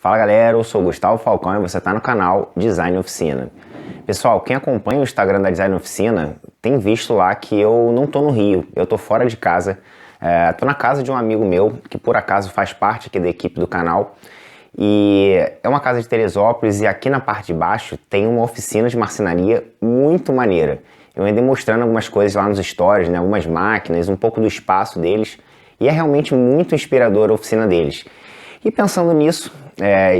Fala galera, eu sou o Gustavo Falcão e você está no canal Design Oficina. Pessoal, quem acompanha o Instagram da Design Oficina tem visto lá que eu não tô no Rio, eu tô fora de casa. Tô na casa de um amigo meu que por acaso faz parte aqui da equipe do canal. E é uma casa de Teresópolis e aqui na parte de baixo tem uma oficina de marcenaria muito maneira. Eu andei mostrando algumas coisas lá nos stories, né, algumas máquinas, um pouco do espaço deles. E é realmente muito inspiradora a oficina deles. E pensando nisso,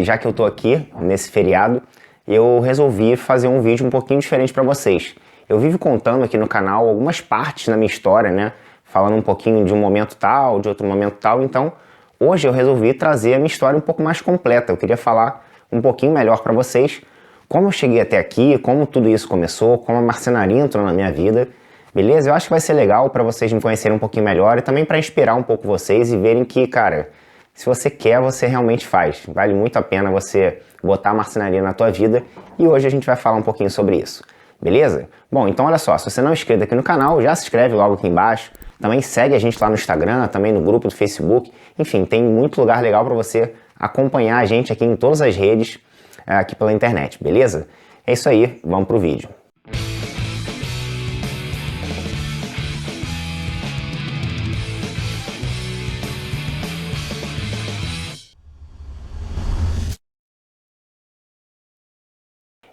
já que eu tô aqui nesse feriado, eu resolvi fazer um vídeo um pouquinho diferente para vocês. Eu vivo contando aqui no canal algumas partes da minha história, né? Falando um pouquinho de um momento tal, de outro momento tal. Então, hoje eu resolvi trazer a minha história um pouco mais completa. Eu queria falar um pouquinho melhor para vocês como eu cheguei até aqui, como tudo isso começou, como a marcenaria entrou na minha vida. Beleza? Eu acho que vai ser legal para vocês me conhecerem um pouquinho melhor e também para inspirar um pouco vocês e verem que, cara, se você quer, você realmente faz. Vale muito a pena você botar a marcenaria na tua vida e hoje a gente vai falar um pouquinho sobre isso. Beleza? Bom, então olha só, se você não é inscrito aqui no canal, já se inscreve logo aqui embaixo. Também segue a gente lá no Instagram, também no grupo do Facebook. Enfim, tem muito lugar legal para você acompanhar a gente aqui em todas as redes aqui pela internet, beleza? É isso aí, vamos pro vídeo.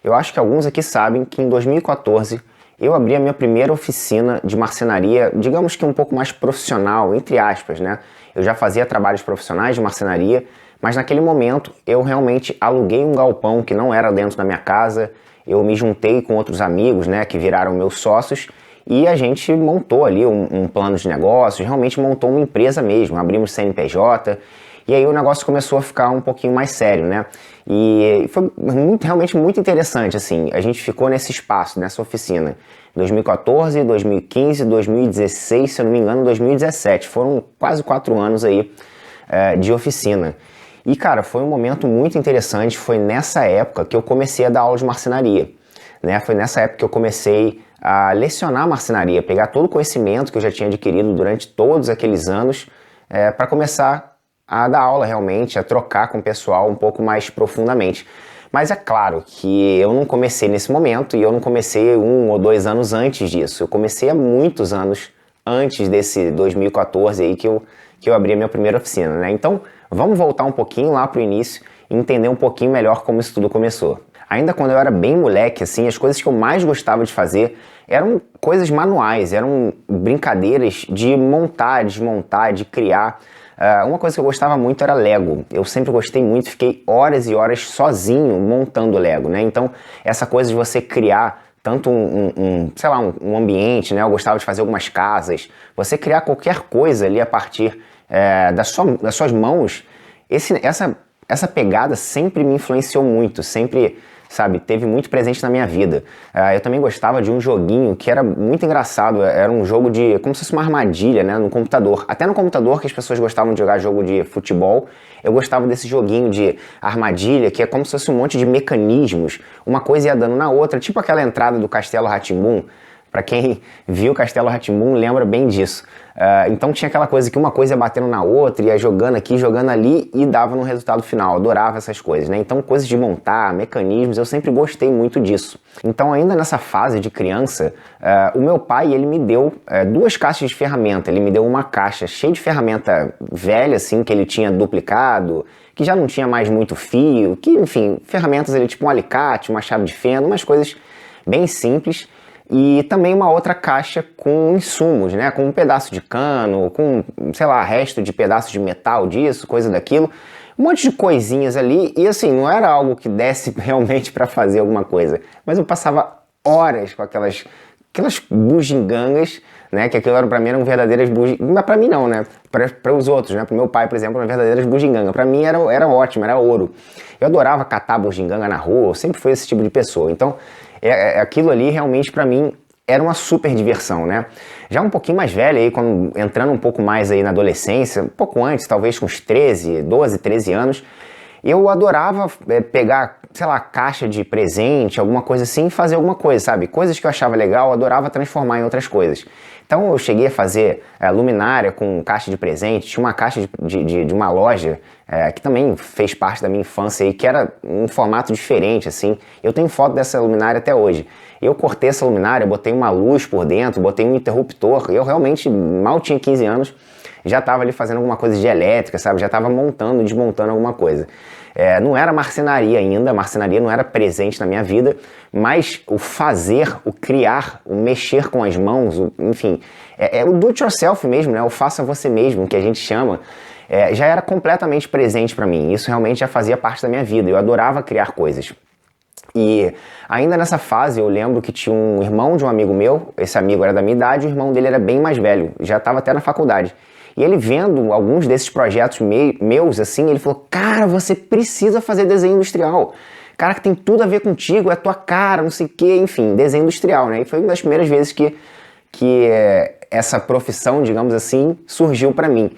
Eu acho que alguns aqui sabem que em 2014 eu abri a minha primeira oficina de marcenaria, digamos que um pouco mais profissional, entre aspas, né? Eu já fazia trabalhos profissionais de marcenaria, mas naquele momento eu realmente aluguei um galpão que não era dentro da minha casa, eu me juntei com outros amigos, né, que viraram meus sócios, e a gente montou ali um plano de negócios, realmente montou uma empresa mesmo, abrimos CNPJ, e aí o negócio começou a ficar um pouquinho mais sério, né? E foi realmente muito interessante, assim, a gente ficou nesse espaço, nessa oficina, 2014, 2015, 2016, se eu não me engano, 2017, foram quase 4 anos aí de oficina. E cara, foi um momento muito interessante, foi nessa época que eu comecei a dar aula de marcenaria, né? Foi nessa época que eu comecei a lecionar marcenaria, pegar todo o conhecimento que eu já tinha adquirido durante todos aqueles anos para começar a dar aula realmente, a trocar com o pessoal um pouco mais profundamente. Mas é claro que eu não comecei nesse momento e eu não comecei 1 ou 2 anos antes disso. Eu comecei há muitos anos antes desse 2014 aí que eu abri a minha primeira oficina, né? Então, vamos voltar um pouquinho lá pro início e entender um pouquinho melhor como isso tudo começou. Ainda quando eu era bem moleque, assim, as coisas que eu mais gostava de fazer eram coisas manuais, eram brincadeiras de montar, desmontar, de criar. Uma coisa que eu gostava muito era Lego. Eu sempre gostei muito, fiquei horas e horas sozinho montando Lego, né? Então, essa coisa de você criar tanto sei lá, um ambiente, né? Eu gostava de fazer algumas casas. Você criar qualquer coisa ali a partir das suas mãos, essa pegada sempre me influenciou muito, sempre, sabe, teve muito presente na minha vida. Eu também gostava de um joguinho que era muito engraçado, era um jogo de, como se fosse uma armadilha, né, no computador. Até no computador que as pessoas gostavam de jogar jogo de futebol, eu gostava desse joguinho de armadilha, que é como se fosse um monte de mecanismos, uma coisa ia dando na outra, tipo aquela entrada do Castelo Rá-Tim-Bum. Para quem viu Castelo Rá-Tim-Bum lembra bem disso. Então tinha aquela coisa que uma coisa ia batendo na outra, ia jogando aqui, jogando ali e dava no resultado final. Adorava essas coisas, né? Então coisas de montar, mecanismos, eu sempre gostei muito disso. Então ainda nessa fase de criança, o meu pai, ele me deu 2 caixas de ferramenta. Ele me deu uma caixa cheia de ferramenta velha, assim, que ele tinha duplicado, que já não tinha mais muito fio, que enfim, ferramentas ali tipo um alicate, uma chave de fenda, umas coisas bem simples. E também uma outra caixa com insumos, né? Com um pedaço de cano, com, sei lá, resto de pedaço de metal disso, coisa daquilo. Um monte de coisinhas ali. E assim, não era algo que desse realmente para fazer alguma coisa. Mas eu passava horas com aquelas bugigangas, né? Que aquilo para mim eram verdadeiras bugigangas. Mas para mim não, né? Para os outros, né? Para o meu pai, por exemplo, eram verdadeiras bugigangas. Para mim era ótimo, era ouro. Eu adorava catar bugiganga na rua, eu sempre fui esse tipo de pessoa. Então, aquilo ali realmente para mim era uma super diversão, né? Já um pouquinho mais velho aí, entrando um pouco mais aí na adolescência, um pouco antes, talvez com uns 12, 13 anos, eu adorava pegar, sei lá, caixa de presente, alguma coisa assim, e fazer alguma coisa, sabe? Coisas que eu achava legal, eu adorava transformar em outras coisas. Então eu cheguei a fazer luminária com caixa de presente, tinha uma caixa de uma loja que também fez parte da minha infância e que era um formato diferente, assim. Eu tenho foto dessa luminária até hoje. Eu cortei essa luminária, botei uma luz por dentro, botei um interruptor, eu realmente mal tinha 15 anos, já estava ali fazendo alguma coisa de elétrica, sabe? Já estava montando, desmontando alguma coisa. Não era marcenaria ainda, a marcenaria não era presente na minha vida, mas o fazer, o criar, o mexer com as mãos, enfim, o do it yourself mesmo, né? O faça você mesmo, que a gente chama, já era completamente presente para mim. Isso realmente já fazia parte da minha vida, eu adorava criar coisas. E ainda nessa fase eu lembro que tinha um irmão de um amigo meu, esse amigo era da minha idade, o irmão dele era bem mais velho, já estava até na faculdade. E ele vendo alguns desses projetos meus, assim, ele falou, cara, você precisa fazer desenho industrial. Cara, que tem tudo a ver contigo, é a tua cara, não sei o quê, enfim, desenho industrial, né? E foi uma das primeiras vezes que essa profissão, digamos assim, surgiu pra mim,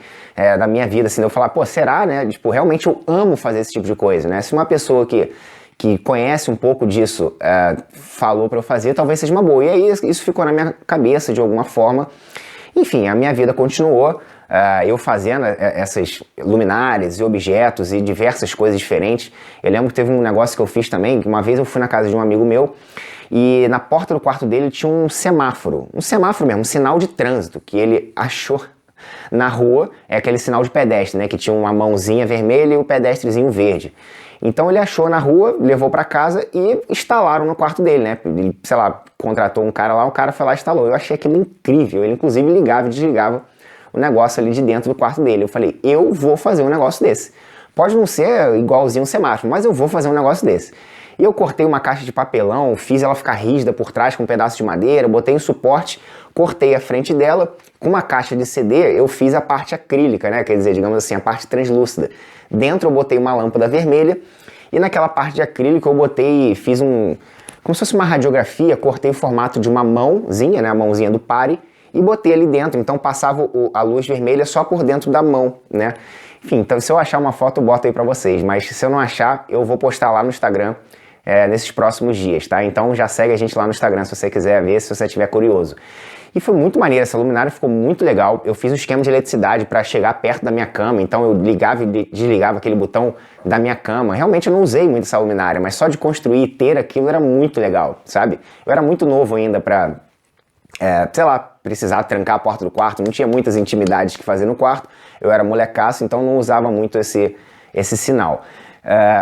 na minha vida, assim, de eu falar, pô, será, né? Tipo, realmente eu amo fazer esse tipo de coisa, né? Se uma pessoa que conhece um pouco disso falou pra eu fazer, talvez seja uma boa. E aí isso ficou na minha cabeça de alguma forma. Enfim, a minha vida continuou. Eu fazendo essas luminárias e objetos e diversas coisas diferentes. Eu lembro que teve um negócio que eu fiz também, que uma vez eu fui na casa de um amigo meu e na porta do quarto dele tinha um semáforo mesmo, um sinal de trânsito que ele achou na rua, aquele sinal de pedestre, né, que tinha uma mãozinha vermelha e o pedestrezinho verde. Então ele achou na rua, levou para casa e instalaram no quarto dele, né? Ele, sei lá, contratou um cara lá, o cara foi lá e instalou. Eu achei aquilo incrível, ele inclusive ligava e desligava o negócio ali de dentro do quarto dele. Eu falei, eu vou fazer um negócio desse. Pode não ser igualzinho um semáforo, mas eu vou fazer um negócio desse. E eu cortei uma caixa de papelão, fiz ela ficar rígida por trás com um pedaço de madeira, botei um suporte, cortei a frente dela, com uma caixa de CD eu fiz a parte acrílica, né? Quer dizer, digamos assim, a parte translúcida. Dentro eu botei uma lâmpada vermelha e naquela parte de acrílico eu fiz como se fosse uma radiografia, cortei o formato de uma mãozinha, né? A mãozinha do pare, e botei ali dentro, então passava a luz vermelha só por dentro da mão, né? Enfim, então se eu achar uma foto eu boto aí pra vocês, mas se eu não achar, eu vou postar lá no Instagram nesses próximos dias, tá? Então já segue a gente lá no Instagram se você quiser ver, se você estiver curioso. E foi muito maneiro, essa luminária ficou muito legal. Eu fiz um esquema de eletricidade para chegar perto da minha cama, então eu ligava e desligava aquele botão da minha cama. Realmente eu não usei muito essa luminária, mas só de construir e ter aquilo era muito legal, sabe? Eu era muito novo ainda pra, sei lá, precisar trancar a porta do quarto, não tinha muitas intimidades que fazer no quarto, eu era molecaço, então não usava muito esse sinal.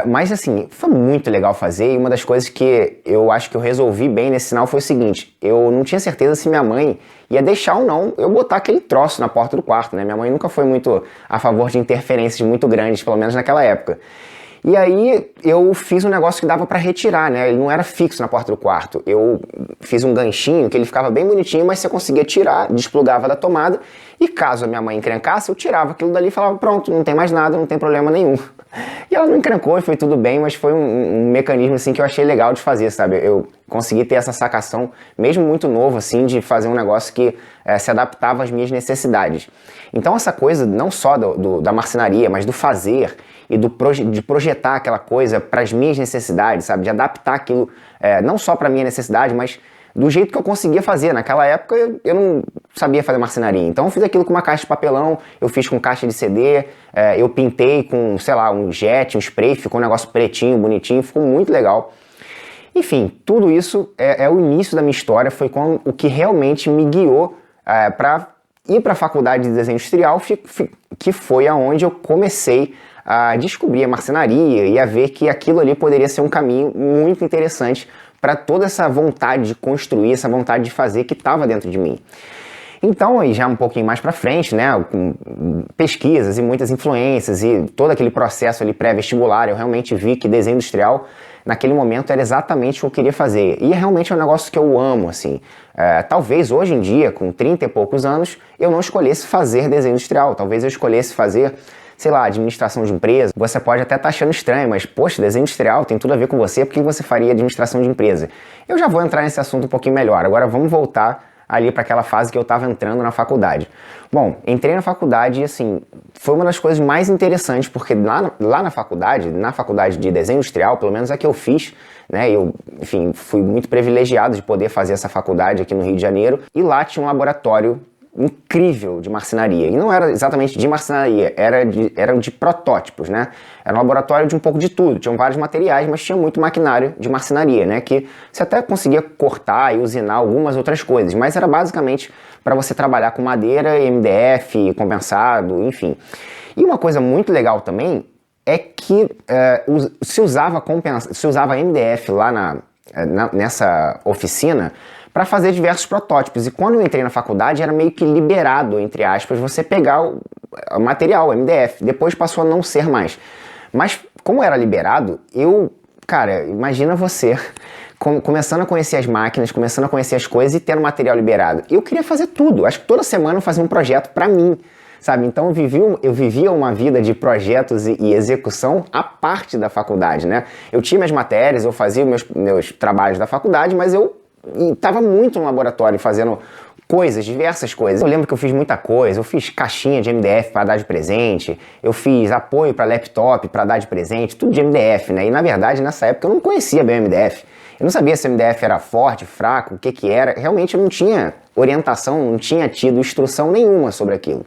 Mas assim, foi muito legal fazer e uma das coisas que eu acho que eu resolvi bem nesse sinal foi o seguinte, eu não tinha certeza se minha mãe ia deixar ou não eu botar aquele troço na porta do quarto, né? Minha mãe nunca foi muito a favor de interferências muito grandes, pelo menos naquela época. E aí eu fiz um negócio que dava pra retirar, né? Ele não era fixo na porta do quarto. Eu fiz um ganchinho que ele ficava bem bonitinho, mas você conseguia tirar, desplugava da tomada e caso a minha mãe encrencasse, eu tirava aquilo dali e falava, pronto, não tem mais nada, não tem problema nenhum. E ela não encrencou e foi tudo bem, mas foi um mecanismo assim que eu achei legal de fazer, sabe? Eu consegui ter essa sacação, mesmo muito novo assim, de fazer um negócio que se adaptava às minhas necessidades. Então essa coisa não só da marcenaria, mas do fazer e de projetar aquela coisa para as minhas necessidades, sabe? De adaptar aquilo não só para a minha necessidade, mas do jeito que eu conseguia fazer. Naquela época eu não sabia fazer marcenaria, então eu fiz aquilo com uma caixa de papelão, eu fiz com caixa de CD, eu pintei com, sei lá, um jet, um spray, ficou um negócio pretinho, bonitinho, ficou muito legal. Enfim, tudo isso é o início da minha história, foi o que realmente me guiou para ir para a faculdade de desenho industrial, que foi aonde eu comecei a descobrir a marcenaria e a ver que aquilo ali poderia ser um caminho muito interessante para toda essa vontade de construir, essa vontade de fazer que estava dentro de mim. Então, aí já um pouquinho mais para frente, né, com pesquisas e muitas influências e todo aquele processo ali pré-vestibular, eu realmente vi que desenho industrial naquele momento era exatamente o que eu queria fazer. E realmente é um negócio que eu amo, assim. Talvez hoje em dia, com 30 e poucos anos, eu não escolhesse fazer desenho industrial. Talvez eu escolhesse fazer, sei lá, administração de empresa. Você pode até estar achando estranho, mas, poxa, desenho industrial tem tudo a ver com você, por que você faria administração de empresa? Eu já vou entrar nesse assunto um pouquinho melhor. Agora vamos voltar ali para aquela fase que eu estava entrando na faculdade. Bom, entrei na faculdade e assim, foi uma das coisas mais interessantes, porque lá na faculdade de desenho industrial, pelo menos a que eu fiz, né, eu, enfim, fui muito privilegiado de poder fazer essa faculdade aqui no Rio de Janeiro, e lá tinha um laboratório incrível de marcenaria, e não era exatamente de marcenaria, era de protótipos, né? Era um laboratório de um pouco de tudo, tinham vários materiais, mas tinha muito maquinário de marcenaria, né? Que você até conseguia cortar e usinar algumas outras coisas, mas era basicamente para você trabalhar com madeira, MDF, compensado, enfim. E uma coisa muito legal também é que se usava MDF lá nessa oficina para fazer diversos protótipos. E quando eu entrei na faculdade, era meio que liberado, entre aspas, você pegar o material, o MDF. Depois passou a não ser mais. Mas como era liberado, cara, imagina você começando a conhecer as máquinas, começando a conhecer as coisas e tendo material liberado. Eu queria fazer tudo. Acho que toda semana eu fazia um projeto para mim, sabe? Então eu vivia uma vida de projetos e execução à parte da faculdade, né? Eu tinha minhas matérias, eu fazia meus trabalhos da faculdade, mas eu estava muito no laboratório fazendo coisas, diversas coisas. Eu lembro que eu fiz muita coisa, eu fiz caixinha de MDF para dar de presente, eu fiz apoio para laptop para dar de presente, tudo de MDF, né? E na verdade, nessa época eu não conhecia bem o MDF. Eu não sabia se o MDF era forte, fraco, o que era. Realmente eu não tinha orientação, não tinha tido instrução nenhuma sobre aquilo.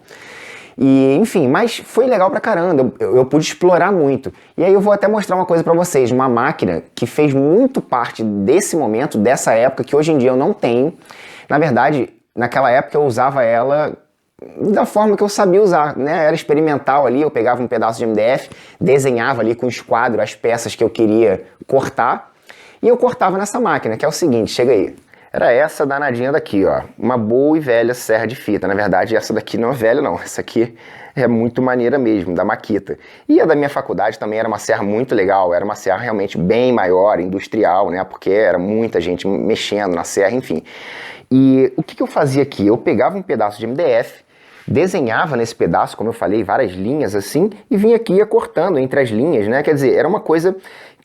E, enfim, mas foi legal pra caramba, eu pude explorar muito. E aí eu vou até mostrar uma coisa pra vocês, uma máquina que fez muito parte desse momento, dessa época, que hoje em dia eu não tenho. Na verdade, naquela época eu usava ela da forma que eu sabia usar, né? Era experimental ali, eu pegava um pedaço de MDF, desenhava ali com esquadro as peças que eu queria cortar, e eu cortava nessa máquina, que é o seguinte, chega aí. Era essa danadinha daqui, ó, uma boa e velha serra de fita. Na verdade, essa daqui não é velha não, essa aqui é muito maneira mesmo, da Makita. E a da minha faculdade também era uma serra muito legal, era uma serra realmente bem maior, industrial, né, porque era muita gente mexendo na serra, enfim. E o que eu fazia aqui? Eu pegava um pedaço de MDF, desenhava nesse pedaço, como eu falei, várias linhas assim, e vinha aqui ia cortando entre as linhas, né, quer dizer, era uma coisa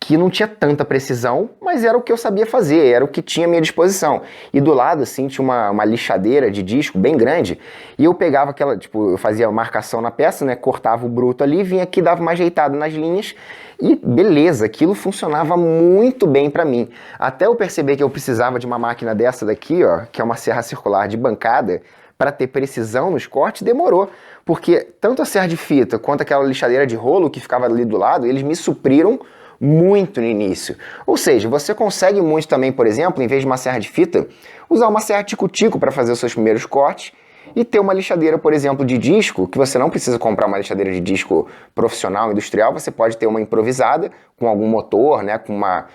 que não tinha tanta precisão, mas era o que eu sabia fazer, era o que tinha à minha disposição. E do lado, assim, tinha uma lixadeira de disco bem grande, e eu pegava aquela, tipo, eu fazia a marcação na peça, né, cortava o bruto ali, vinha aqui, dava uma ajeitada nas linhas, e beleza, aquilo funcionava muito bem pra mim. Até eu perceber que eu precisava de uma máquina dessa daqui, ó, que é uma serra circular de bancada, para ter precisão nos cortes, demorou. Porque tanto a serra de fita quanto aquela lixadeira de rolo que ficava ali do lado, eles me supriram muito no início. Ou seja, você consegue muito também, por exemplo, em vez de uma serra de fita, usar uma serra tico-tico para fazer os seus primeiros cortes e ter uma lixadeira, por exemplo, de disco, que você não precisa comprar uma lixadeira de disco profissional, industrial, você pode ter uma improvisada com algum motor, né, com uma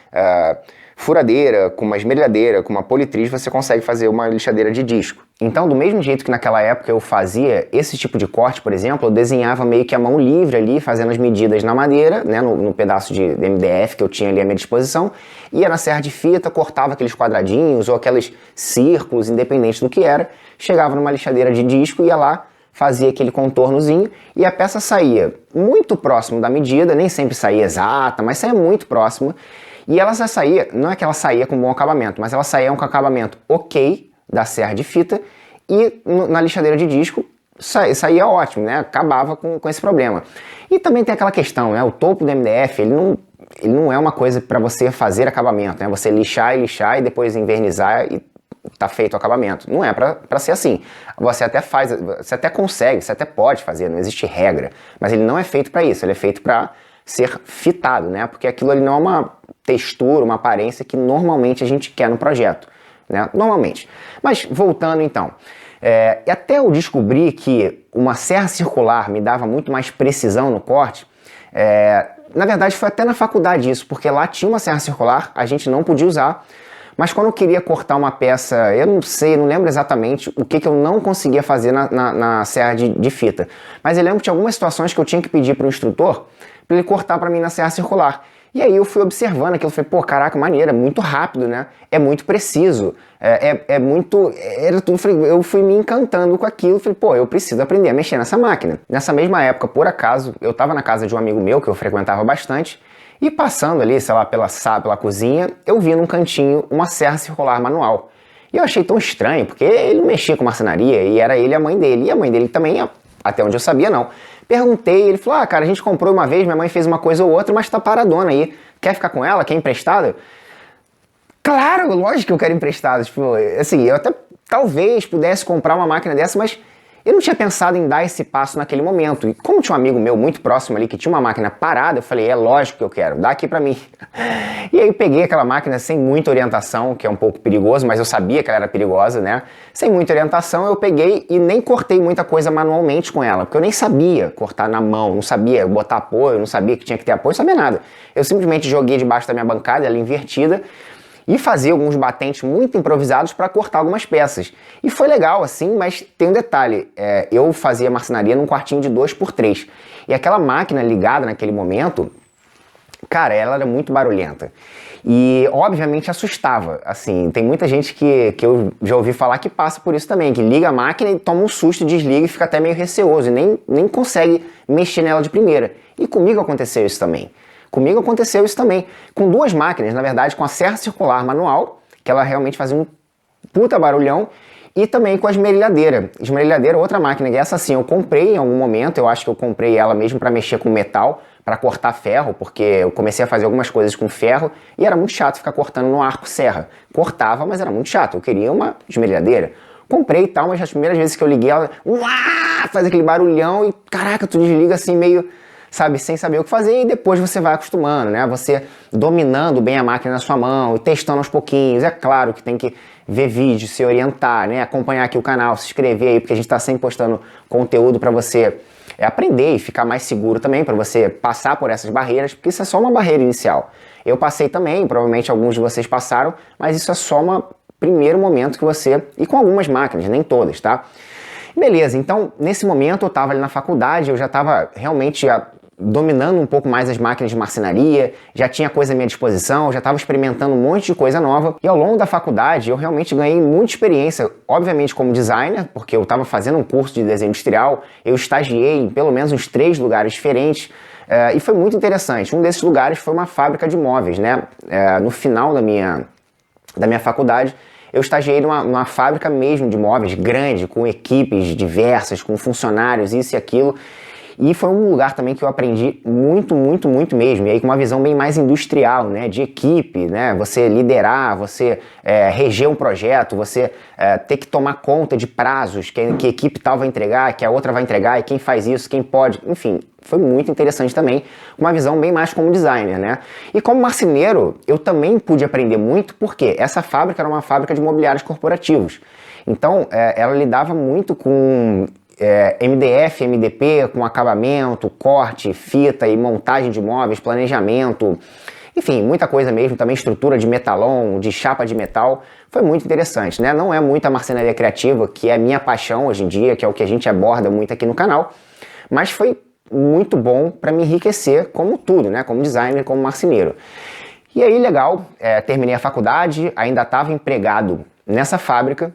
furadeira, com uma esmerilhadeira, com uma politriz, você consegue fazer uma lixadeira de disco. Então, do mesmo jeito que naquela época eu fazia esse tipo de corte, por exemplo, eu desenhava meio que a mão livre ali, fazendo as medidas na madeira, né, no pedaço de MDF que eu tinha ali à minha disposição, ia na serra de fita, cortava aqueles quadradinhos ou aqueles círculos, independente do que era, chegava numa lixadeira de disco, ia lá, fazia aquele contornozinho e a peça saía muito próximo da medida, nem sempre saía exata, mas saía muito próxima. E ela já saía, não é que ela saía com bom acabamento, mas ela saía com acabamento ok da serra de fita e na lixadeira de disco saía ótimo, né? Acabava com esse problema. E também tem aquela questão, né? O topo do MDF, ele não é uma coisa para você fazer acabamento, né? Você lixar e depois invernizar e tá feito o acabamento. Não é para ser assim. Você até faz, você até consegue, você até pode fazer, não existe regra, mas ele não é feito para isso, ele é feito para ser fitado, né? Porque aquilo ali não é uma textura, uma aparência que normalmente a gente quer no projeto, né? Normalmente. Mas voltando então, e até eu descobri que uma serra circular me dava muito mais precisão no corte, na verdade foi até na faculdade isso, porque lá tinha uma serra circular, a gente não podia usar, mas quando eu queria cortar uma peça, eu não sei, não lembro exatamente o que eu não conseguia fazer na serra de fita, mas eu lembro que tinha algumas situações que eu tinha que pedir para o instrutor para ele cortar para mim na serra circular. E aí eu fui observando aquilo, falei, pô, caraca, maneiro, é muito rápido, né? É muito preciso, era tudo, eu fui me encantando com aquilo, falei, pô, eu preciso aprender a mexer nessa máquina. Nessa mesma época, por acaso, eu estava na casa de um amigo meu, que eu frequentava bastante, e passando ali, sei lá, pela cozinha, eu vi num cantinho uma serra circular manual. E eu achei tão estranho, porque ele não mexia com marcenaria, e era ele e a mãe dele. E a mãe dele também, até onde eu sabia, não. Perguntei, ele falou, ah, cara, a gente comprou uma vez, minha mãe fez uma coisa ou outra, mas tá paradona aí. Quer ficar com ela? Quer emprestado? Claro, lógico que eu quero emprestado. Tipo, assim, eu até talvez pudesse comprar uma máquina dessa, mas eu não tinha pensado em dar esse passo naquele momento. E como tinha um amigo meu muito próximo ali que tinha uma máquina parada, eu falei, é lógico que eu quero, dá aqui pra mim. E aí eu peguei aquela máquina sem muita orientação, que é um pouco perigoso, mas eu sabia que ela era perigosa, né? Sem muita orientação, eu peguei e nem cortei muita coisa manualmente com ela, porque eu nem sabia cortar na mão, não sabia botar apoio, não sabia que tinha que ter apoio, não sabia nada. Eu simplesmente joguei debaixo da minha bancada, ela invertida, e fazia alguns batentes muito improvisados para cortar algumas peças. E foi legal assim, mas tem um detalhe, eu fazia marcenaria num quartinho de 2x3, e aquela máquina ligada naquele momento, cara, ela era muito barulhenta. E obviamente assustava, assim, tem muita gente que eu já ouvi falar que passa por isso também, que liga a máquina e toma um susto, desliga e fica até meio receoso, e nem consegue mexer nela de primeira. E comigo aconteceu isso também. Comigo aconteceu isso também, com duas máquinas, na verdade, com a serra circular manual, que ela realmente fazia um puta barulhão, e também com a esmerilhadeira. Esmerilhadeira é outra máquina, e essa sim eu comprei em algum momento, eu acho que eu comprei ela mesmo para mexer com metal, para cortar ferro, porque eu comecei a fazer algumas coisas com ferro, e era muito chato ficar cortando no arco serra. Cortava, mas era muito chato, eu queria uma esmerilhadeira. Comprei e tal, mas as primeiras vezes que eu liguei ela, uá, faz aquele barulhão, e caraca, tu desliga assim meio, sabe, sem saber o que fazer, e depois você vai acostumando, né? Você dominando bem a máquina na sua mão e testando aos pouquinhos. É claro que tem que ver vídeo, se orientar, né? Acompanhar aqui o canal, se inscrever aí, porque a gente está sempre postando conteúdo para você aprender e ficar mais seguro também, para você passar por essas barreiras, porque isso é só uma barreira inicial. Eu passei também, provavelmente alguns de vocês passaram, mas isso é só um primeiro momento que você... E com algumas máquinas, nem todas, tá? Beleza, então nesse momento eu estava ali na faculdade, eu já estava realmente dominando um pouco mais as máquinas de marcenaria, já tinha coisa à minha disposição, já estava experimentando um monte de coisa nova, e ao longo da faculdade eu realmente ganhei muita experiência, obviamente como designer, porque eu estava fazendo um curso de desenho industrial, eu estagiei em pelo menos uns 3 lugares diferentes, e foi muito interessante. Um desses lugares foi uma fábrica de móveis, né? No final da minha faculdade, eu estagiei numa fábrica mesmo de móveis, grande, com equipes diversas, com funcionários, isso e aquilo. E foi um lugar também que eu aprendi muito, muito, muito mesmo. E aí com uma visão bem mais industrial, né? De equipe, né? Você liderar, você reger um projeto, você ter que tomar conta de prazos, que a equipe tal vai entregar, que a outra vai entregar, e quem faz isso, quem pode, enfim. Foi muito interessante também, uma visão bem mais como designer, né? E como marceneiro, eu também pude aprender muito, porque essa fábrica era uma fábrica de mobiliários corporativos. Então, ela lidava muito com MDF, MDP, com acabamento, corte, fita e montagem de móveis, planejamento, enfim, muita coisa mesmo, também estrutura de metalon, de chapa de metal, foi muito interessante, né? Não é muita marcenaria criativa, que é a minha paixão hoje em dia, que é o que a gente aborda muito aqui no canal, mas foi muito bom para me enriquecer como tudo, né? Como designer, como marceneiro. E aí, legal, terminei a faculdade, ainda estava empregado nessa fábrica,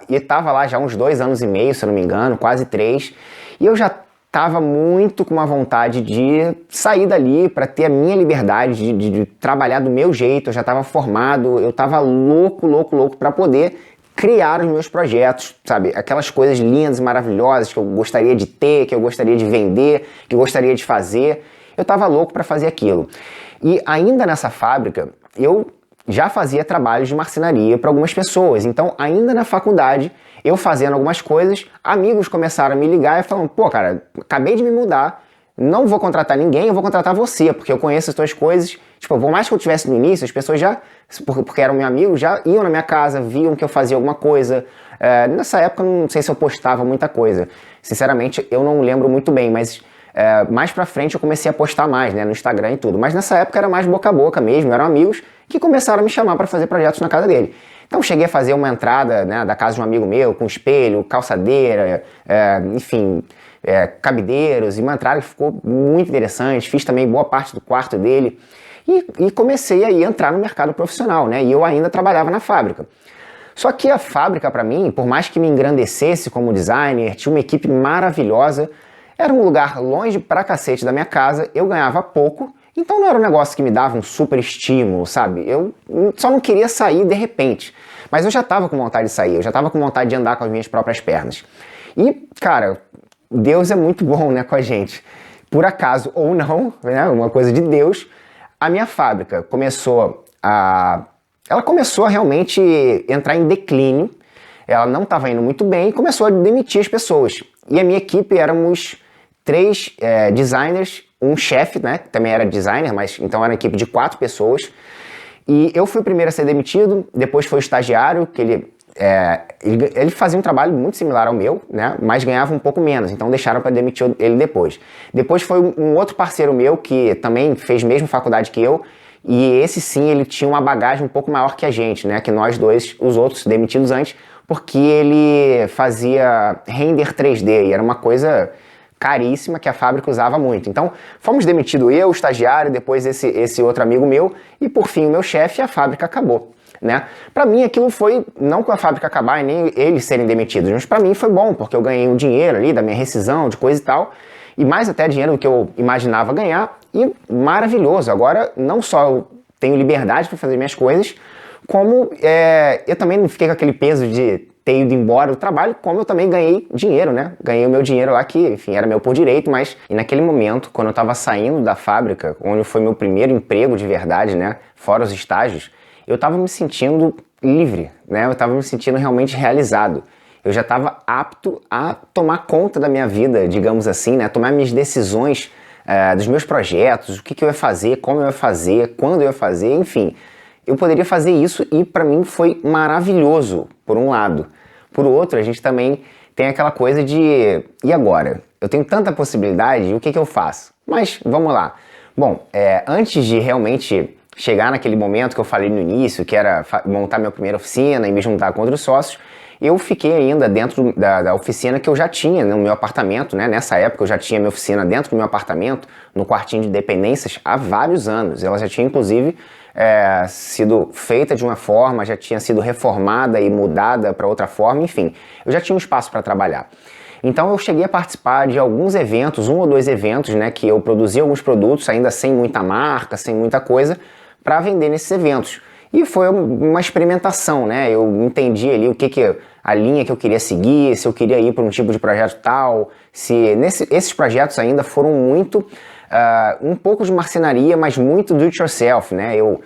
e estava lá já uns 2 anos e meio, se eu não me engano, quase 3, e eu já estava muito com uma vontade de sair dali para ter a minha liberdade, de trabalhar do meu jeito. Eu já estava formado, eu estava louco, louco, louco para poder criar os meus projetos, sabe? Aquelas coisas lindas e maravilhosas que eu gostaria de ter, que eu gostaria de vender, que eu gostaria de fazer. Eu estava louco para fazer aquilo. E ainda nessa fábrica, eu já fazia trabalhos de marcenaria para algumas pessoas. Então, ainda na faculdade, eu fazendo algumas coisas, amigos começaram a me ligar e falaram, pô, cara, acabei de me mudar, não vou contratar ninguém, eu vou contratar você, porque eu conheço as tuas coisas. Tipo, por mais que eu tivesse no início, as pessoas já, porque eram meu amigo, já iam na minha casa, viam que eu fazia alguma coisa. Nessa época, não sei se eu postava muita coisa. Sinceramente, eu não lembro muito bem, mas mais pra frente eu comecei a postar mais, né, no Instagram e tudo. Mas nessa época era mais boca a boca mesmo, eram amigos que começaram a me chamar para fazer projetos na casa dele. Então cheguei a fazer uma entrada, né, da casa de um amigo meu, com espelho, calçadeira, enfim, cabideiros, e uma entrada que ficou muito interessante. Fiz também boa parte do quarto dele e comecei a entrar no mercado profissional, né, e eu ainda trabalhava na fábrica. Só que a fábrica, para mim, por mais que me engrandecesse como designer, tinha uma equipe maravilhosa, era um lugar longe pra cacete da minha casa, eu ganhava pouco, então não era um negócio que me dava um super estímulo, sabe? Eu só não queria sair de repente. Mas eu já estava com vontade de sair, eu já estava com vontade de andar com as minhas próprias pernas. E, cara, Deus é muito bom, né, com a gente. Por acaso ou não, né, uma coisa de Deus, a minha fábrica ela começou a realmente entrar em declínio, ela não estava indo muito bem e começou a demitir as pessoas. E a minha equipe éramos 3 designers, um chefe, né, que também era designer, mas então era uma equipe de 4 pessoas. E eu fui o primeiro a ser demitido, depois foi o estagiário, que ele fazia um trabalho muito similar ao meu, né, mas ganhava um pouco menos, então deixaram para demitir ele depois. Depois foi um outro parceiro meu que também fez a mesma faculdade que eu, e esse sim, ele tinha uma bagagem um pouco maior que a gente, né, que nós dois, os outros demitidos antes, porque ele fazia render 3D e era uma coisa caríssima que a fábrica usava muito. Então, fomos demitidos eu, o estagiário, depois esse outro amigo meu e por fim o meu chefe, e a fábrica acabou, né? Para mim aquilo foi, não com a fábrica acabar e nem eles serem demitidos, mas para mim foi bom, porque eu ganhei um dinheiro ali da minha rescisão, de coisa e tal, e mais até dinheiro do que eu imaginava ganhar, e maravilhoso. Agora, não só eu tenho liberdade para fazer minhas coisas, como eu também não fiquei com aquele peso de ter ido embora do trabalho, como eu também ganhei dinheiro, né? Ganhei o meu dinheiro lá que, enfim, era meu por direito, mas e naquele momento, quando eu estava saindo da fábrica, onde foi meu primeiro emprego de verdade, né? Fora os estágios, eu estava me sentindo livre, né? Eu estava me sentindo realmente realizado. Eu já estava apto a tomar conta da minha vida, digamos assim, né? Tomar minhas decisões dos meus projetos, o que eu ia fazer, como eu ia fazer, quando eu ia fazer, enfim. Eu poderia fazer isso e para mim foi maravilhoso, por um lado. Por outro, a gente também tem aquela coisa de, e agora? Eu tenho tanta possibilidade, o que eu faço? Mas vamos lá. Bom, antes de realmente chegar naquele momento que eu falei no início, que era montar minha primeira oficina e me juntar com outros sócios, eu fiquei ainda dentro da oficina que eu já tinha no meu apartamento, né? Nessa época eu já tinha minha oficina dentro do meu apartamento, no quartinho de dependências, há vários anos. Ela já tinha, inclusive, sido feita de uma forma, já tinha sido reformada e mudada para outra forma, enfim. Eu já tinha um espaço para trabalhar. Então eu cheguei a participar de alguns eventos, 1 ou 2 eventos, né? Que eu produzia alguns produtos, ainda sem muita marca, sem muita coisa, para vender nesses eventos. E foi uma experimentação, né? Eu entendi ali a linha que eu queria seguir, se eu queria ir para um tipo de projeto tal, esses projetos ainda foram muito, um pouco de marcenaria, mas muito do it yourself, né? Eu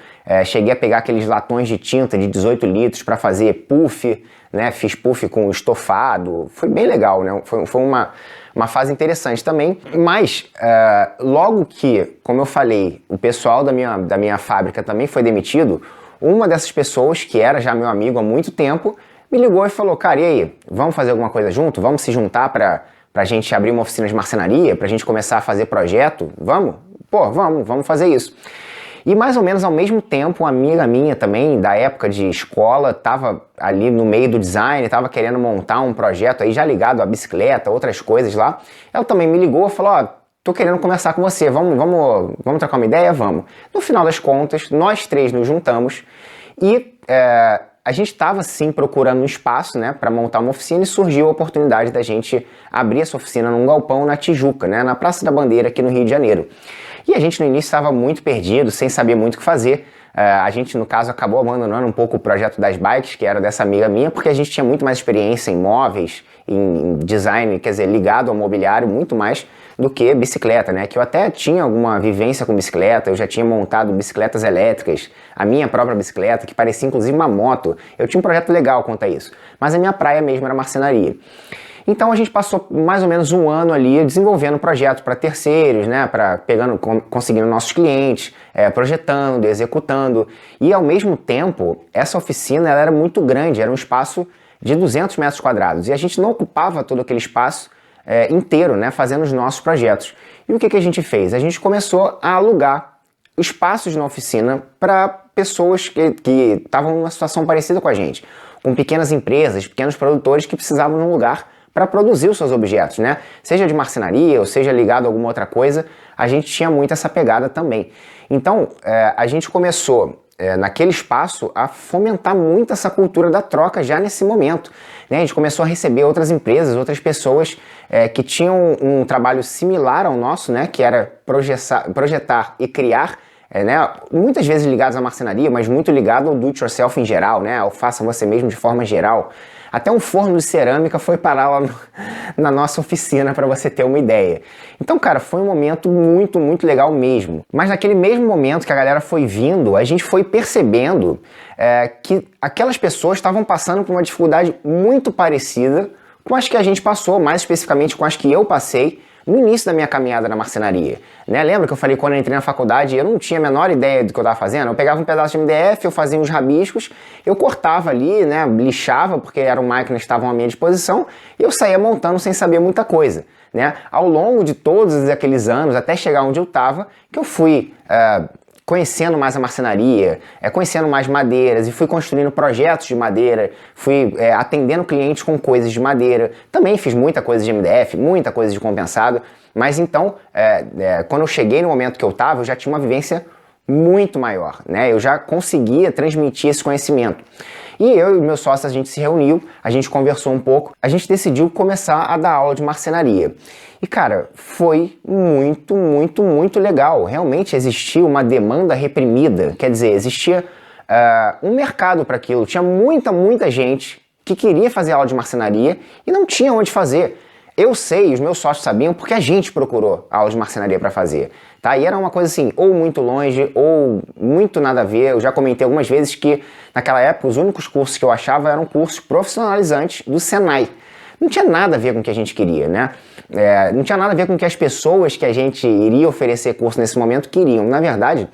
cheguei a pegar aqueles latões de tinta de 18 litros para fazer puff, né? Fiz puff com estofado, foi bem legal, né? Foi uma fase interessante também, mas logo que, como eu falei, o pessoal da minha fábrica também foi demitido, uma dessas pessoas, que era já meu amigo há muito tempo, me ligou e falou, cara, e aí, vamos fazer alguma coisa junto? Vamos se juntar pra gente abrir uma oficina de marcenaria, pra gente começar a fazer projeto? Vamos? Pô, vamos fazer isso. E mais ou menos ao mesmo tempo, uma amiga minha também, da época de escola, estava ali no meio do design, estava querendo montar um projeto aí já ligado à bicicleta, outras coisas lá. Ela também me ligou e falou, ó, tô querendo conversar com você, vamos trocar uma ideia? Vamos. No final das contas, nós 3 nos juntamos e a gente estava sim procurando um espaço, né, para montar uma oficina e surgiu a oportunidade da gente abrir essa oficina num galpão na Tijuca, né, na Praça da Bandeira aqui no Rio de Janeiro. E a gente no início estava muito perdido, sem saber muito o que fazer. A gente, no caso, acabou abandonando um pouco o projeto das bikes, que era dessa amiga minha, porque a gente tinha muito mais experiência em móveis, em design, quer dizer, ligado ao mobiliário, muito mais do que bicicleta, né? Que eu até tinha alguma vivência com bicicleta, eu já tinha montado bicicletas elétricas, a minha própria bicicleta, que parecia inclusive uma moto. Eu tinha um projeto legal quanto a isso, mas a minha praia mesmo era marcenaria. Então a gente passou mais ou menos 1 ano ali desenvolvendo projetos para terceiros, né, conseguindo nossos clientes, projetando, executando. E ao mesmo tempo, essa oficina ela era muito grande, era um espaço de 200 metros quadrados. E a gente não ocupava todo aquele espaço inteiro, né, fazendo os nossos projetos. E o que a gente fez? A gente começou a alugar espaços na oficina para pessoas que estavam numa situação parecida com a gente, com pequenas empresas, pequenos produtores que precisavam de um lugar para produzir os seus objetos, né? Seja de marcenaria ou seja ligado a alguma outra coisa, a gente tinha muito essa pegada também. Então, a gente começou naquele espaço a fomentar muito essa cultura da troca já nesse momento, né? A gente começou a receber outras empresas, outras pessoas que tinham um trabalho similar ao nosso, né? Que era projetar e criar né, muitas vezes ligados à marcenaria, mas muito ligado ao do-it-yourself em geral, né, ao faça você mesmo de forma geral. Até um forno de cerâmica foi parar lá na nossa oficina, para você ter uma ideia. Então, cara, foi um momento muito, muito legal mesmo. Mas naquele mesmo momento que a galera foi vindo, a gente foi percebendo que aquelas pessoas estavam passando por uma dificuldade muito parecida com as que a gente passou, mais especificamente com as que eu passei no início da minha caminhada na marcenaria, né? Lembra que eu falei que quando eu entrei na faculdade eu não tinha a menor ideia do que eu estava fazendo? Eu pegava um pedaço de MDF, eu fazia uns rabiscos, eu cortava ali, né? Lixava, porque eram máquinas que estavam à minha disposição, e eu saía montando sem saber muita coisa, né? Ao longo de todos aqueles anos, até chegar onde eu estava, que eu fui conhecendo mais a marcenaria, conhecendo mais madeiras, e fui construindo projetos de madeira, fui atendendo clientes com coisas de madeira. Também fiz muita coisa de MDF, muita coisa de compensado, mas então, quando eu cheguei no momento que eu estava, eu já tinha uma vivência muito maior, né? Eu já conseguia transmitir esse conhecimento. E eu e meus sócios, a gente se reuniu, a gente conversou um pouco, a gente decidiu começar a dar aula de marcenaria. E cara, foi muito, muito, muito legal. Realmente existia uma demanda reprimida, quer dizer, existia um mercado para aquilo. Tinha muita, muita gente que queria fazer aula de marcenaria e não tinha onde fazer. Eu sei, os meus sócios sabiam, porque a gente procurou aula de marcenaria para fazer. Tá? E era uma coisa assim, ou muito longe, ou muito nada a ver. Eu já comentei algumas vezes que, naquela época, os únicos cursos que eu achava eram cursos profissionalizantes do Senai. Não tinha nada a ver com o que a gente queria, né? Não tinha nada a ver com o que as pessoas que a gente iria oferecer curso nesse momento queriam. Na verdade,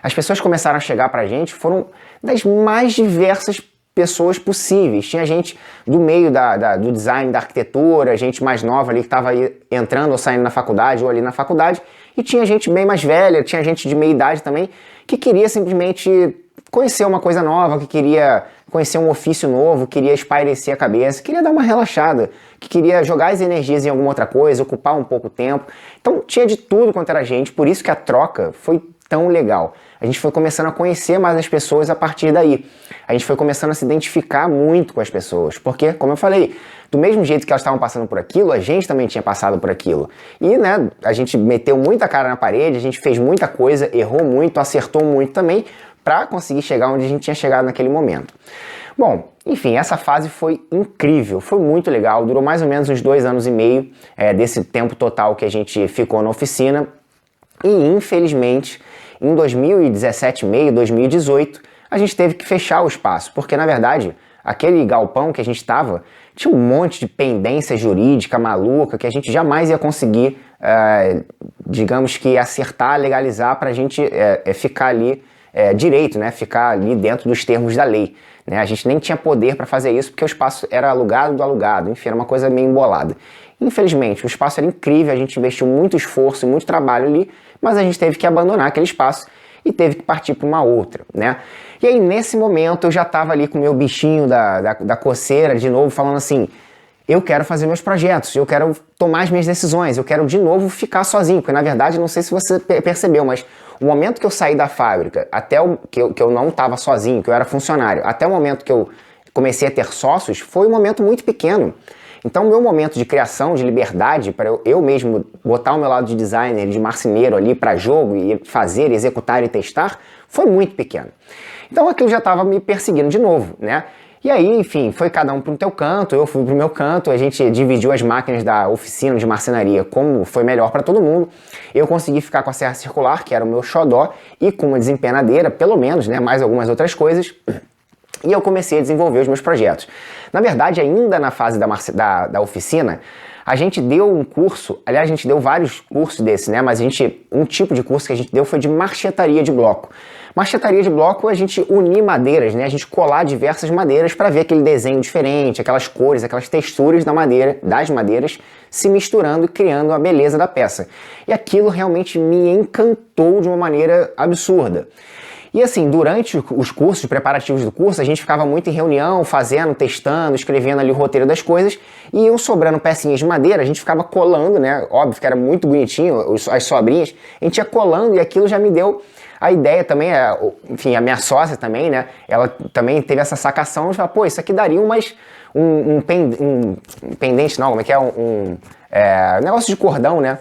as pessoas que começaram a chegar pra gente foram das mais diversas pessoas possíveis. Tinha gente do meio do design, da arquitetura, gente mais nova ali que estava entrando ou saindo na faculdade ou ali na faculdade, e tinha gente bem mais velha, tinha gente de meia idade também, que queria simplesmente conhecer uma coisa nova, que queria conhecer um ofício novo, queria espairecer a cabeça, queria dar uma relaxada, que queria jogar as energias em alguma outra coisa, ocupar um pouco o tempo. Então tinha de tudo quanto era gente, por isso que a troca foi tão legal. A gente foi começando a conhecer mais as pessoas a partir daí. A gente foi começando a se identificar muito com as pessoas, porque, como eu falei, do mesmo jeito que elas estavam passando por aquilo, a gente também tinha passado por aquilo. E, né, a gente meteu muita cara na parede, a gente fez muita coisa, errou muito, acertou muito também, para conseguir chegar onde a gente tinha chegado naquele momento. Bom, enfim, essa fase foi incrível, foi muito legal, durou mais ou menos uns 2 anos e meio desse tempo total que a gente ficou na oficina, e infelizmente, em 2017, meio 2018, a gente teve que fechar o espaço, porque na verdade, aquele galpão que a gente estava tinha um monte de pendência jurídica maluca que a gente jamais ia conseguir, digamos que acertar, legalizar para a gente ficar ali direito, né? Ficar ali dentro dos termos da lei. Né? A gente nem tinha poder para fazer isso porque o espaço era alugado do alugado, enfim, era uma coisa meio embolada. Infelizmente, o espaço era incrível, a gente investiu muito esforço e muito trabalho ali, mas a gente teve que abandonar aquele espaço e teve que partir para uma outra, né? E aí, nesse momento, eu já estava ali com o meu bichinho da coceira, de novo, falando assim, eu quero fazer meus projetos, eu quero tomar as minhas decisões, eu quero de novo ficar sozinho, porque na verdade, não sei se você percebeu, mas o momento que eu saí da fábrica, até que eu não estava sozinho, que eu era funcionário, até o momento que eu comecei a ter sócios, foi um momento muito pequeno. Então, o meu momento de criação, de liberdade, para eu mesmo botar o meu lado de designer, de marceneiro ali para jogo e fazer, executar e testar, foi muito pequeno. Então, aquilo já estava me perseguindo de novo, né? E aí, enfim, foi cada um para o teu canto, eu fui para o meu canto, a gente dividiu as máquinas da oficina de marcenaria como foi melhor para todo mundo. Eu consegui ficar com a serra circular, que era o meu xodó, e com uma desempenadeira, pelo menos, né, mais algumas outras coisas. E eu comecei a desenvolver os meus projetos. Na verdade, ainda na fase da oficina, a gente deu um curso, aliás, a gente deu vários cursos desses, né? Mas um tipo de curso que a gente deu foi de marchetaria de bloco. Marchetaria de bloco é a gente unir madeiras, né? A gente colar diversas madeiras para ver aquele desenho diferente, aquelas cores, aquelas texturas das madeiras se misturando e criando a beleza da peça. E aquilo realmente me encantou de uma maneira absurda. E assim, durante os cursos, preparativos do curso, a gente ficava muito em reunião, fazendo, testando, escrevendo ali o roteiro das coisas, e eu sobrando pecinhas de madeira, a gente ficava colando, né? Óbvio que era muito bonitinho, as sobrinhas, a gente ia colando e aquilo já me deu a ideia também, enfim, a minha sócia também, né? Ela também teve essa sacação, de falar, pô, isso aqui daria um pendente, não, como é que é? Um negócio de cordão, né?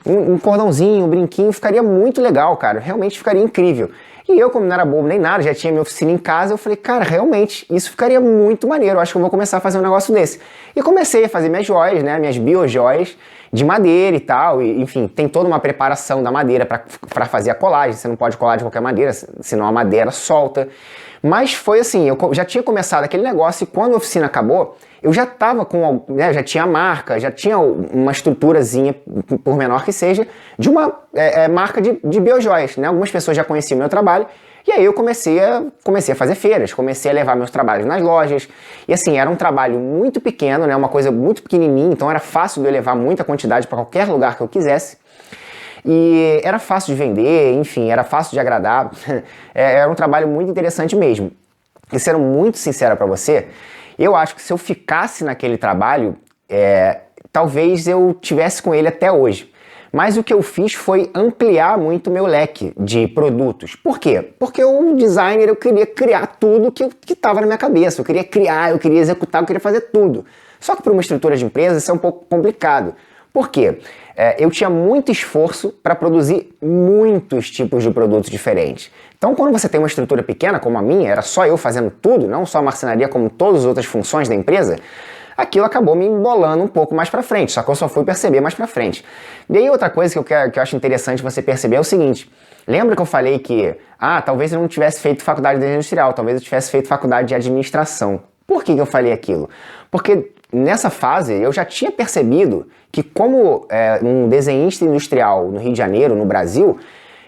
um cordãozinho, um brinquinho, ficaria muito legal, cara, realmente ficaria incrível. E eu, como não era bobo nem nada, já tinha minha oficina em casa, eu falei, cara, realmente, isso ficaria muito maneiro, eu acho que eu vou começar a fazer um negócio desse. E comecei a fazer minhas joias, né, minhas biojoias de madeira e tal, e, enfim, tem toda uma preparação da madeira para fazer a colagem, você não pode colar de qualquer madeira, senão a madeira solta. Mas foi assim, eu já tinha começado aquele negócio e quando a oficina acabou, eu já estava com, né, já tinha a marca, já tinha uma estruturazinha, por menor que seja, de uma marca de biojoias, né? Algumas pessoas já conheciam o meu trabalho, e aí eu comecei a fazer feiras, comecei a levar meus trabalhos nas lojas, e assim, era um trabalho muito pequeno, né? Uma coisa muito pequenininha, então era fácil de eu levar muita quantidade para qualquer lugar que eu quisesse, e era fácil de vender, enfim, era fácil de agradar, era um trabalho muito interessante mesmo. E sendo muito sincero para você, eu acho que se eu ficasse naquele trabalho, talvez eu tivesse com ele até hoje. Mas o que eu fiz foi ampliar muito meu leque de produtos. Por quê? Porque o designer, eu queria criar tudo que estava na minha cabeça. Eu queria criar, eu queria executar, eu queria fazer tudo. Só que para uma estrutura de empresa isso é um pouco complicado. Por quê? Eu tinha muito esforço para produzir muitos tipos de produtos diferentes. Então, quando você tem uma estrutura pequena como a minha, era só eu fazendo tudo, não só a marcenaria como todas as outras funções da empresa, aquilo acabou me embolando um pouco mais para frente, só que eu só fui perceber mais para frente. E aí outra coisa que eu acho interessante você perceber é o seguinte, lembra que eu falei que, talvez eu não tivesse feito faculdade de desenho industrial, talvez eu tivesse feito faculdade de administração. Por que eu falei aquilo? Porque nessa fase eu já tinha percebido que como um desenhista industrial no Rio de Janeiro, no Brasil,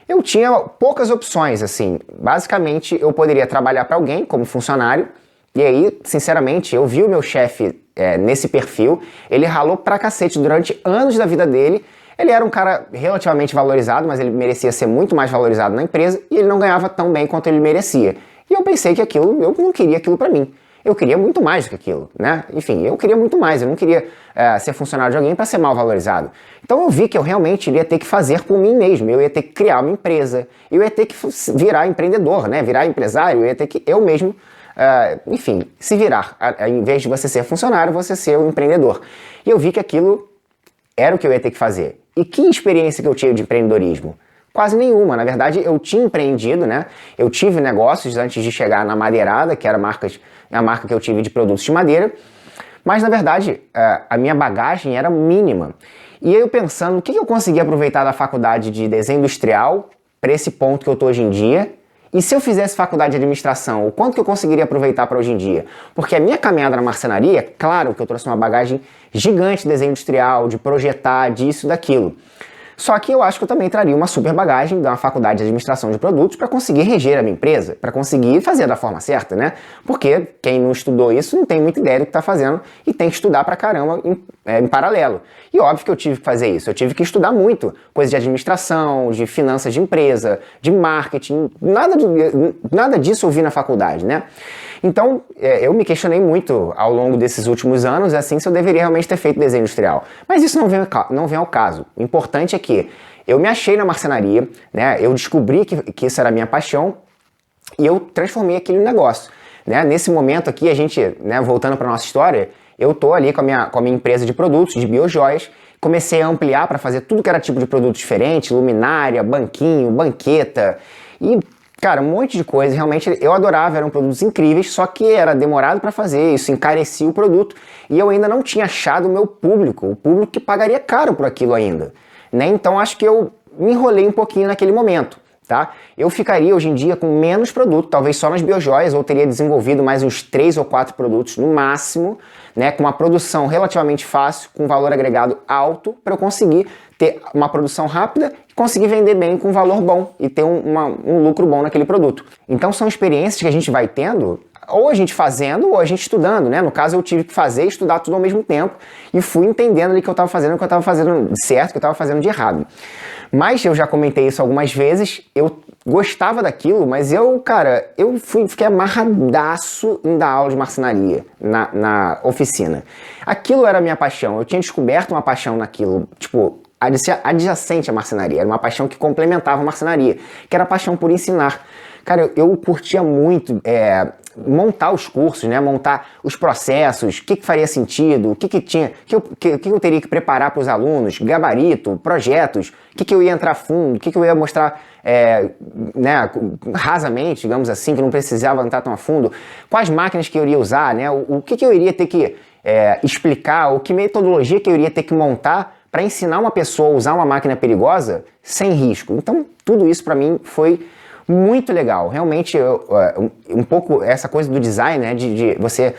eu tinha poucas opções, assim. Basicamente, eu poderia trabalhar para alguém como funcionário, e aí, sinceramente, eu vi o meu chefe nesse perfil, ele ralou pra cacete durante anos da vida dele, ele era um cara relativamente valorizado, mas ele merecia ser muito mais valorizado na empresa, e ele não ganhava tão bem quanto ele merecia. E eu pensei que aquilo, eu não queria aquilo para mim. Eu queria muito mais do que aquilo, né? Enfim, eu queria muito mais, eu não queria ser funcionário de alguém para ser mal valorizado. Então eu vi que eu realmente iria ter que fazer por mim mesmo, eu ia ter que criar uma empresa, eu ia ter que virar empreendedor, né? Virar empresário, eu ia ter que eu mesmo, enfim, se virar. Em vez de você ser funcionário, você ser um empreendedor. E eu vi que aquilo era o que eu ia ter que fazer. E que experiência que eu tive de empreendedorismo? Quase nenhuma. Na verdade, eu tinha empreendido, né? Eu tive negócios antes de chegar na Madeirada, que era a marca que eu tive de produtos de madeira, mas na verdade a minha bagagem era mínima. E eu pensando, o que eu consegui aproveitar da faculdade de desenho industrial para esse ponto que eu estou hoje em dia? E se eu fizesse faculdade de administração, o quanto que eu conseguiria aproveitar para hoje em dia? Porque a minha caminhada na marcenaria, claro que eu trouxe uma bagagem gigante de desenho industrial, de projetar, disso, daquilo. Só que eu acho que eu também traria uma super bagagem da faculdade de administração de produtos para conseguir reger a minha empresa, para conseguir fazer da forma certa, né? Porque quem não estudou isso não tem muita ideia do que está fazendo e tem que estudar pra caramba em paralelo. E óbvio que eu tive que fazer isso, eu tive que estudar muito, coisa de administração, de finanças de empresa, de marketing, nada disso eu vi na faculdade, né? Então, eu me questionei muito ao longo desses últimos anos, assim, se eu deveria realmente ter feito desenho industrial. Mas isso não vem ao caso. O importante é que eu me achei na marcenaria, né? Eu descobri que isso era a minha paixão e eu transformei aquilo em negócio, né? Nesse momento aqui, a gente, né, voltando para nossa história, eu tô ali com a minha empresa de produtos, de biojoias, comecei a ampliar para fazer tudo que era tipo de produto diferente, luminária, banquinho, banqueta e... cara, um monte de coisa, realmente eu adorava, eram produtos incríveis, só que era demorado para fazer, isso encarecia o produto e eu ainda não tinha achado o meu público, o público que pagaria caro por aquilo ainda, né? Então acho que eu me enrolei um pouquinho naquele momento, tá? Eu ficaria hoje em dia com menos produto, talvez só nas biojoias, ou teria desenvolvido mais uns 3 ou 4 produtos no máximo, né? Com uma produção relativamente fácil, com valor agregado alto, para eu conseguir ter uma produção rápida e conseguir vender bem com valor bom e ter um lucro bom naquele produto. Então são experiências que a gente vai tendo, ou a gente fazendo ou a gente estudando, né? No caso eu tive que fazer e estudar tudo ao mesmo tempo e fui entendendo ali que eu estava fazendo, o que eu estava fazendo de certo, o que eu estava fazendo de errado. Mas eu já comentei isso algumas vezes, eu gostava daquilo, mas fiquei amarradaço em dar aula de marcenaria na oficina. Aquilo era a minha paixão, eu tinha descoberto uma paixão naquilo, tipo, adjacente à marcenaria, era uma paixão que complementava a marcenaria, que era a paixão por ensinar. Cara, eu curtia muito montar os cursos, né? Montar os processos, o que faria sentido, o que eu teria que preparar para os alunos, gabarito, projetos, o que eu ia entrar fundo, o que eu ia mostrar né, rasamente, digamos assim, que não precisava entrar tão a fundo, quais máquinas que eu iria usar, né? O que eu iria ter que explicar, ou que metodologia que eu iria ter que montar para ensinar uma pessoa a usar uma máquina perigosa sem risco. Então, tudo isso para mim foi muito legal. Realmente, um pouco essa coisa do design, né, de você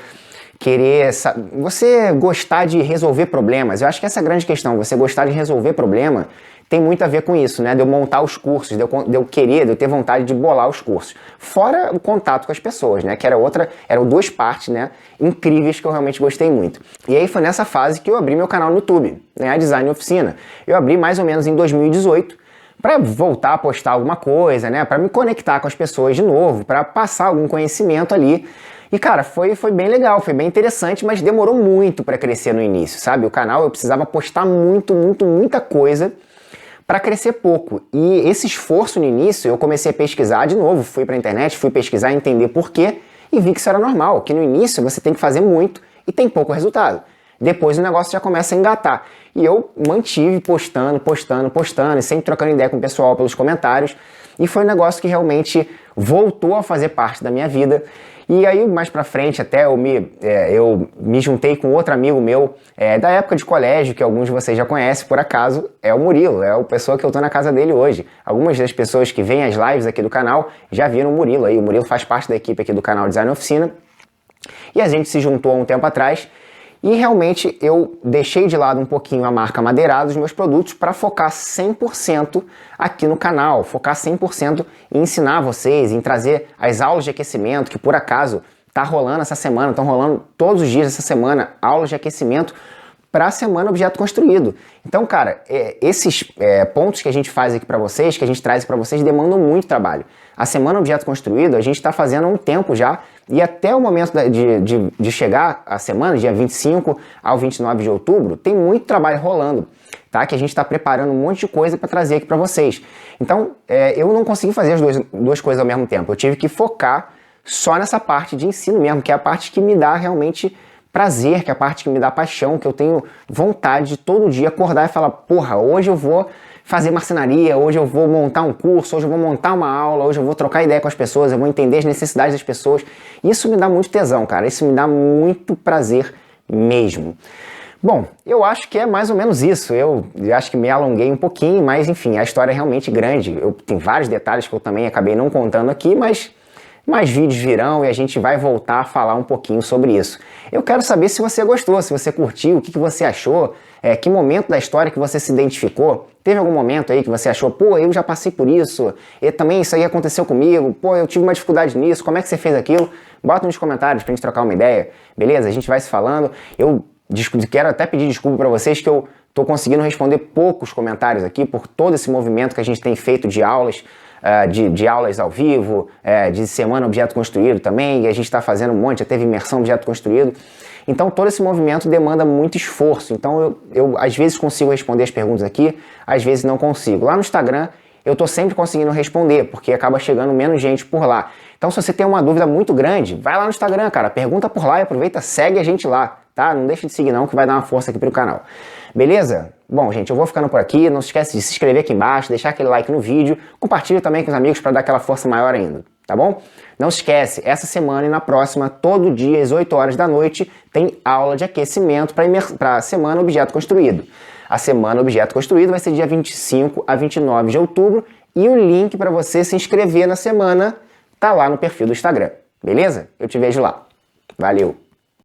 querer, você gostar de resolver problemas. Eu acho que essa é a grande questão, você gostar de resolver problema tem muito a ver com isso, né? De eu montar os cursos, de eu ter vontade de bolar os cursos. Fora o contato com as pessoas, né? Que eram duas partes, né? Incríveis que eu realmente gostei muito. E aí foi nessa fase que eu abri meu canal no YouTube, né? A Design Oficina. Eu abri mais ou menos em 2018 para voltar a postar alguma coisa, né? Para me conectar com as pessoas de novo, para passar algum conhecimento ali. E cara, foi bem legal, foi bem interessante, mas demorou muito para crescer no início, sabe? O canal eu precisava postar muita coisa para crescer pouco. E esse esforço no início, eu comecei a pesquisar de novo, fui para a internet, fui pesquisar, entender por quê, e vi que isso era normal, que no início você tem que fazer muito e tem pouco resultado. Depois o negócio já começa a engatar. E eu mantive postando, e sempre trocando ideia com o pessoal pelos comentários, e foi um negócio que realmente voltou a fazer parte da minha vida. E aí, mais pra frente, até eu me juntei com outro amigo meu da época de colégio, que alguns de vocês já conhecem, por acaso, é o Murilo, é a pessoa que eu tô na casa dele hoje. Algumas das pessoas que veem as lives aqui do canal já viram o Murilo aí. O Murilo faz parte da equipe aqui do canal Design Oficina. E a gente se juntou há um tempo atrás. E realmente eu deixei de lado um pouquinho a marca Madeirado dos meus produtos para focar 100% aqui no canal, focar 100% em ensinar vocês, em trazer as aulas de aquecimento, que por acaso tá rolando essa semana, estão rolando todos os dias essa semana, aulas de aquecimento para a Semana Objeto Construído. Então, cara, esses pontos que a gente faz aqui para vocês, que a gente traz para vocês, demandam muito trabalho. A Semana Objeto Construído a gente está fazendo há um tempo já, e até o momento de chegar a semana, dia 25 ao 29 de outubro, tem muito trabalho rolando, tá? Que a gente está preparando um monte de coisa para trazer aqui para vocês. Então, eu não consegui fazer as duas coisas ao mesmo tempo. Eu tive que focar só nessa parte de ensino mesmo, que é a parte que me dá realmente prazer, que é a parte que me dá paixão, que eu tenho vontade de todo dia acordar e falar, porra, hoje eu vou fazer marcenaria, hoje eu vou montar um curso, hoje eu vou montar uma aula, hoje eu vou trocar ideia com as pessoas, eu vou entender as necessidades das pessoas. Isso me dá muito tesão, cara, isso me dá muito prazer mesmo. Bom, eu acho que é mais ou menos isso. Eu acho que me alonguei um pouquinho, mas enfim, a história é realmente grande. Tem vários detalhes que eu também acabei não contando aqui, mas mais vídeos virão e a gente vai voltar a falar um pouquinho sobre isso. Eu quero saber se você gostou, se você curtiu, o que você achou, que momento da história que você se identificou. Teve algum momento aí que você achou, pô, eu já passei por isso, e também isso aí aconteceu comigo, pô, eu tive uma dificuldade nisso, como é que você fez aquilo? Bota nos comentários pra gente trocar uma ideia, beleza? A gente vai se falando. Eu quero até pedir desculpa para vocês que eu tô conseguindo responder poucos comentários aqui por todo esse movimento que a gente tem feito de aulas, de aulas ao vivo, de Semana Objeto Construído também, e a gente está fazendo um monte, já teve imersão Objeto Construído. Então todo esse movimento demanda muito esforço, então eu às vezes consigo responder as perguntas aqui, às vezes não consigo. Lá no Instagram eu estou sempre conseguindo responder, porque acaba chegando menos gente por lá. Então se você tem uma dúvida muito grande, vai lá no Instagram, cara, pergunta por lá e aproveita, segue a gente lá, tá? Não deixa de seguir não, que vai dar uma força aqui pro canal. Beleza? Bom, gente, eu vou ficando por aqui. Não se esquece de se inscrever aqui embaixo, deixar aquele like no vídeo, compartilha também com os amigos para dar aquela força maior ainda, tá bom? Não se esquece, essa semana e na próxima, todo dia às 8 horas da noite, tem aula de aquecimento para a Semana Objeto Construído. A Semana Objeto Construído vai ser dia 25 a 29 de outubro e o link para você se inscrever na semana tá lá no perfil do Instagram, beleza? Eu te vejo lá. Valeu!